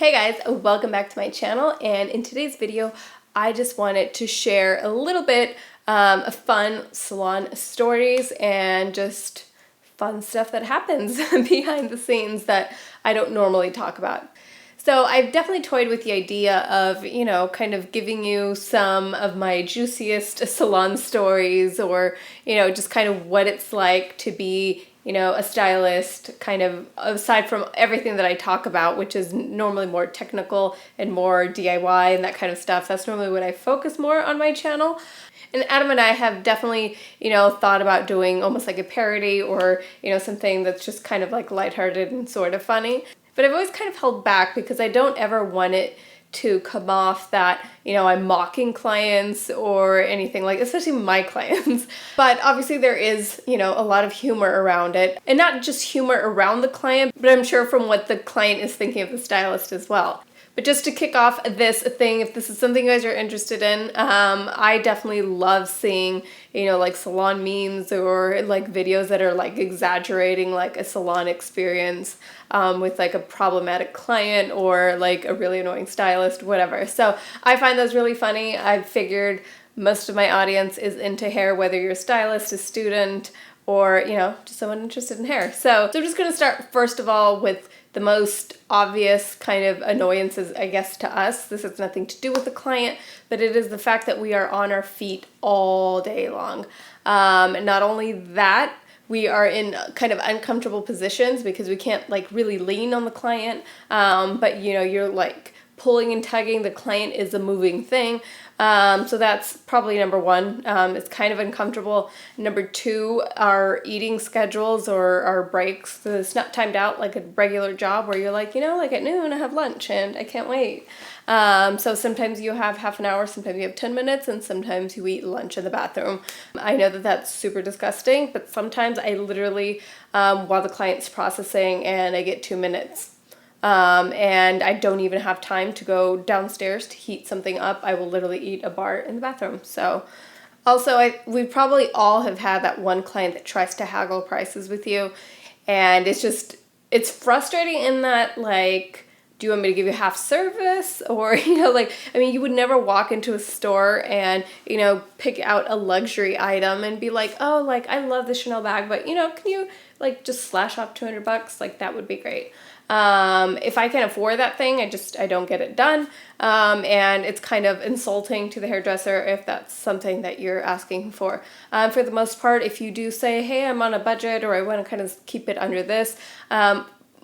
Hey guys, welcome back to my channel, and in today's video I just wanted to share a little bit of fun salon stories and just fun stuff that happens behind the scenes that I don't normally talk about. So I've definitely toyed with the idea of, kind of giving you some of my juiciest salon stories, or, just kind of what it's like to be a stylist, kind of aside from everything that I talk about, which is normally more technical and more DIY and that kind of stuff. That's normally what I focus more on my channel. And Adam and I have definitely, thought about doing almost like a parody or, something that's just kind of like lighthearted and sort of funny. But I've always kind of held back because I don't ever want it to come off that, I'm mocking clients or anything, like, especially my clients. But obviously there is, a lot of humor around it, and not just humor around the client, but I'm sure from what the client is thinking of the stylist as well. But just to kick off this thing, if this is something you guys are interested in, I definitely love seeing, like salon memes or like videos that are like exaggerating like a salon experience with like a problematic client or like a really annoying stylist, whatever. So I find those really funny. I've figured most of my audience is into hair, whether you're a stylist, a student, or, just someone interested in hair. So I'm just gonna start first of all with the most obvious kind of annoyances, I guess, to us. This has nothing to do with the client, but it is the fact that we are on our feet all day long. Not only that, we are in kind of uncomfortable positions because we can't like really lean on the client, but you're like pulling and tugging. The client is a moving thing. So that's probably number one. It's kind of uncomfortable. Number two, our eating schedules or our breaks. So it's not timed out like a regular job where you're like, like at noon I have lunch and I can't wait. So sometimes you have half an hour, sometimes you have 10 minutes, and sometimes you eat lunch in the bathroom. I know that that's super disgusting, but sometimes I literally, while the client's processing, and I get 2 minutes. And I don't even have time to go downstairs to heat something up. I will literally eat a bar in the bathroom. So also we probably all have had that one client that tries to haggle prices with you. And it's frustrating in that, like, do you want me to give you half service? Or, you would never walk into a store and, pick out a luxury item and be like, oh, like, I love the Chanel bag, but, can you, like, just slash off $200? Like, that would be great. If I can afford that thing, I don't get it done. And it's kind of insulting to the hairdresser if that's something that you're asking for. For the most part, if you do say, hey, I'm on a budget, or I want to kind of keep it under this,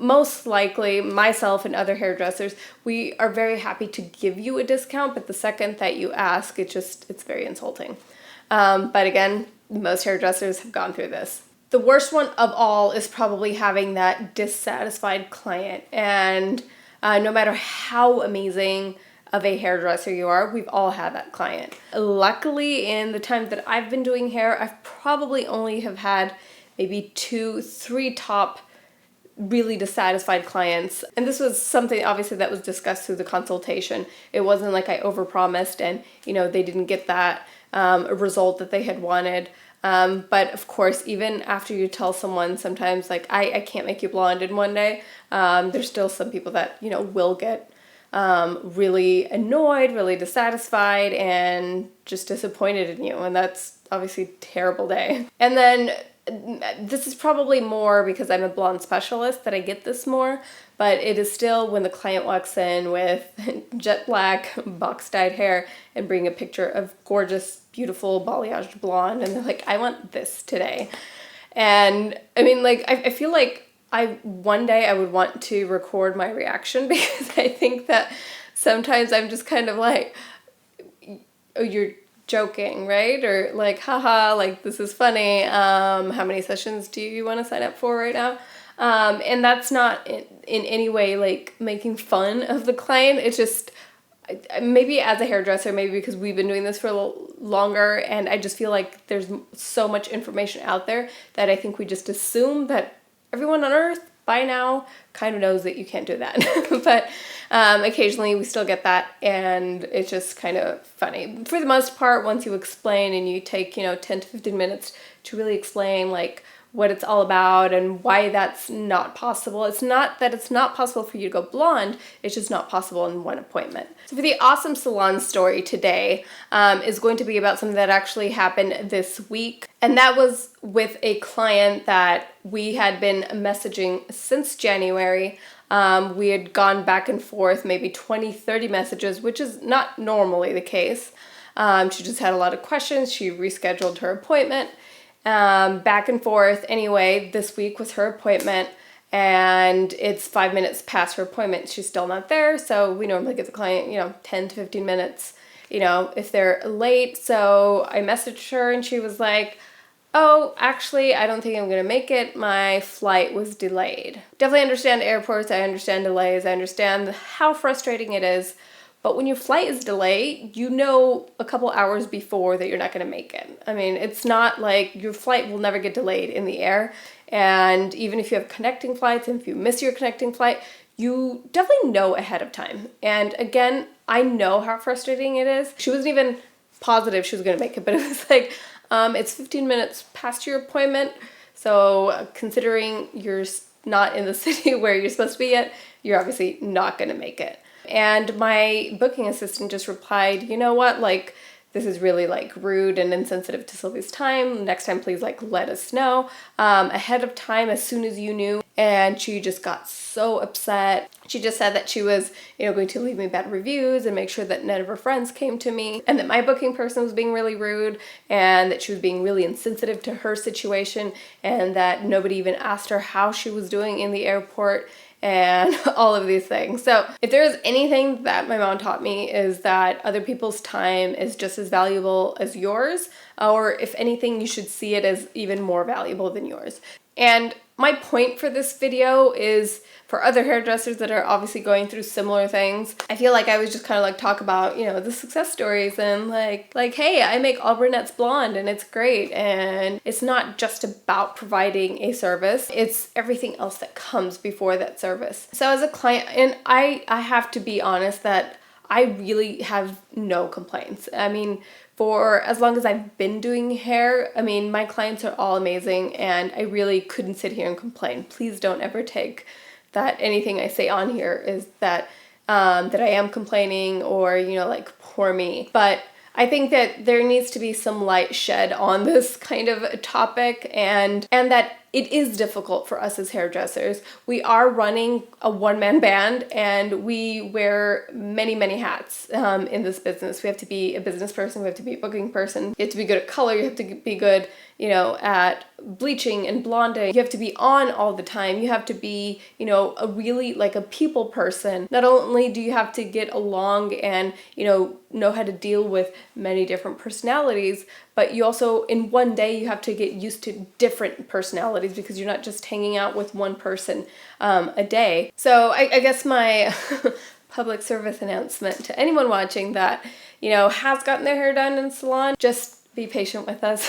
most likely myself and other hairdressers, we are very happy to give you a discount, but the second that you ask, it's very insulting. But again, most hairdressers have gone through this. The worst one of all is probably having that dissatisfied client. And no matter how amazing of a hairdresser you are, we've all had that client. Luckily, in the time that I've been doing hair, I've probably only have had maybe 2-3 top really dissatisfied clients. And this was something obviously that was discussed through the consultation. It wasn't like I overpromised and, they didn't get that result that they had wanted. But of course, even after you tell someone sometimes like, I can't make you blonde in one day, there's still some people that, will get really annoyed, really dissatisfied, and just disappointed in you. And that's obviously a terrible day. And then this is probably more because I'm a blonde specialist that I get this more, but it is still when the client walks in with jet black, box-dyed hair and bring a picture of gorgeous, beautiful balayaged blonde, and they're like, I want this today. And I feel like one day I would want to record my reaction because I think that sometimes I'm just kind of like, oh, you're joking, right? Or like, haha, like this is funny. How many sessions do you want to sign up for right now? And that's not in any way like making fun of the client. It's just maybe as a hairdresser, maybe because we've been doing this for a little longer, and I just feel like there's so much information out there that I think we just assume that everyone on earth by now kind of knows that you can't do that. But occasionally we still get that, and it's just kind of funny. For the most part, once you explain and you take 10 to 15 minutes to really explain like what it's all about and why that's not possible. It's not that it's not possible for you to go blonde, it's just not possible in one appointment. So for the awesome salon story today is going to be about something that actually happened this week. And that was with a client that we had been messaging since January. We had gone back and forth maybe 20, 30 messages, which is not normally the case. She just had a lot of questions. She rescheduled her appointment. Back and forth. Anyway, this week was her appointment and it's 5 minutes past her appointment. She's still not there. So we normally give the client, 10 to 15 minutes, if they're late. So I messaged her and she was like, oh, actually, I don't think I'm going to make it. My flight was delayed. Definitely understand airports. I understand delays. I understand how frustrating it is. But when your flight is delayed, you know a couple hours before that you're not going to make it. I mean, it's not like your flight will never get delayed in the air. And even if you have connecting flights and if you miss your connecting flight, you definitely know ahead of time. And again, I know how frustrating it is. She wasn't even positive she was going to make it, but it was like, it's 15 minutes past your appointment. So considering you're not in the city where you're supposed to be yet, you're obviously not going to make it. And my booking assistant just replied, you know what, this is really rude and insensitive to Sylvie's time. Next time, please let us know ahead of time as soon as you knew. And she just got so upset. She just said that she was, going to leave me bad reviews and make sure that none of her friends came to me and that my booking person was being really rude and that she was being really insensitive to her situation and that nobody even asked her how she was doing in the airport and all of these things. So if there is anything that my mom taught me is that other people's time is just as valuable as yours, or if anything, you should see it as even more valuable than yours. And my point for this video is for other hairdressers that are obviously going through similar things. I feel like I was just kind of talk about, the success stories and hey, I make all brunettes blonde and it's great. And it's not just about providing a service, it's everything else that comes before that service. So as a client, and I have to be honest that I really have no complaints. I mean, for as long as I've been doing hair, my clients are all amazing and I really couldn't sit here and complain. Please don't ever take that anything I say on here is that that I am complaining or, poor me. But I think that there needs to be some light shed on this kind of topic and that it is difficult for us as hairdressers. We are running a one-man band and we wear many, many hats in this business. We have to be a business person, we have to be a booking person, you have to be good at color, you have to be good, at bleaching and blonding. You have to be on all the time. You have to be, a really a people person. Not only do you have to get along and, know how to deal with many different personalities, but you also, in one day, you have to get used to different personalities because you're not just hanging out with one person a day. So I guess my public service announcement to anyone watching that, has gotten their hair done in a salon, just be patient with us.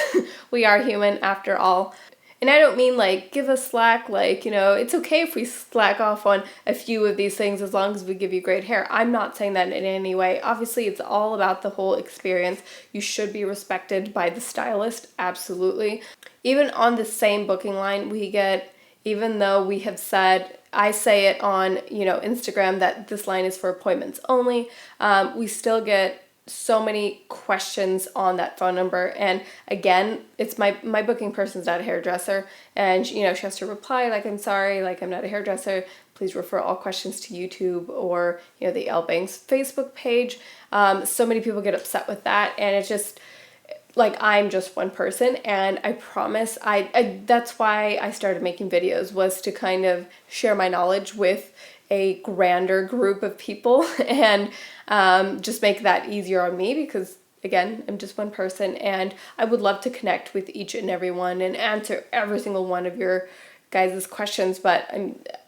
We are human after all. And I don't mean give us slack, it's okay if we slack off on a few of these things as long as we give you great hair. I'm not saying that in any way. Obviously, it's all about the whole experience. You should be respected by the stylist, absolutely. Even on the same booking line, we get, even though we have said, I say it on, Instagram that this line is for appointments only, we still get so many questions on that phone number. And again, it's my booking person's not a hairdresser and she has to reply I'm sorry, I'm not a hairdresser, please refer all questions to YouTube or the Ellebangs Facebook page. So many people get upset with that and it's just I'm just one person and I promise I that's why I started making videos, was to kind of share my knowledge with a grander group of people and just make that easier on me because, again, I'm just one person and I would love to connect with each and every one and answer every single one of your guys' questions, but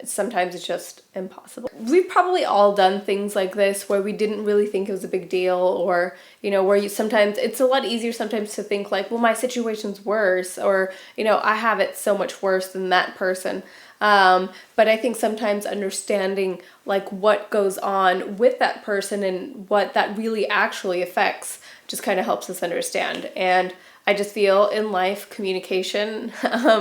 sometimes it's just impossible. We've probably all done things like this where we didn't really think it was a big deal or, where you sometimes, it's a lot easier sometimes to think well, my situation's worse or, I have it so much worse than that person. But I think sometimes understanding what goes on with that person and what that really actually affects just kind of helps us understand. And I just feel in life, communication,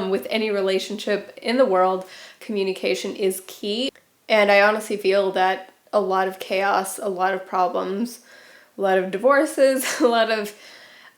with any relationship in the world, communication is key. And I honestly feel that a lot of chaos, a lot of problems, a lot of divorces, a lot of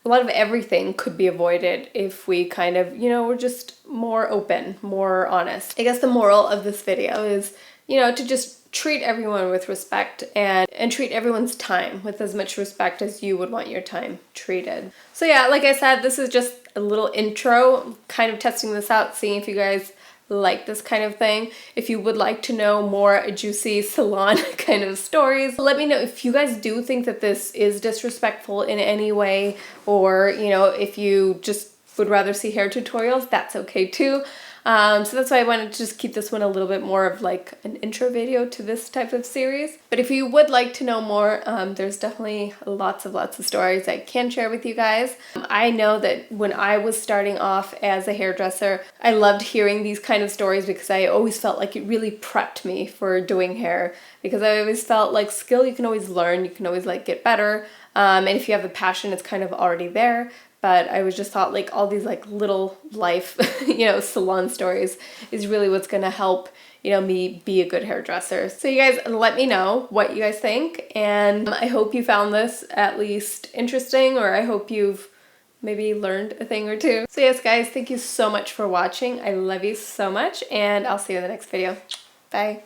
everything could be avoided if we kind of, we're just more open, more honest. I guess the moral of this video is, to just treat everyone with respect and treat everyone's time with as much respect as you would want your time treated. So yeah, like I said, this is just a little intro, kind of testing this out, seeing if you guys like this kind of thing. If you would like to know more juicy salon kind of stories, let me know. If you guys do think that this is disrespectful in any way, or if you just would rather see hair tutorials, that's okay too. So that's why I wanted to just keep this one a little bit more of like an intro video to this type of series. But if you would like to know more, there's definitely lots of stories I can share with you guys. I know that when I was starting off as a hairdresser, I loved hearing these kind of stories because I always felt like it really prepped me for doing hair, because I always felt like skill you can always learn, you can always like get better. And if you have the passion, it's kind of already there. But I was just thought like all these like little life, salon stories is really what's gonna help, me be a good hairdresser. So you guys let me know what you guys think, and I hope you found this at least interesting, or I hope you've maybe learned a thing or two. So yes guys, thank you so much for watching. I love you so much, and I'll see you in the next video. Bye.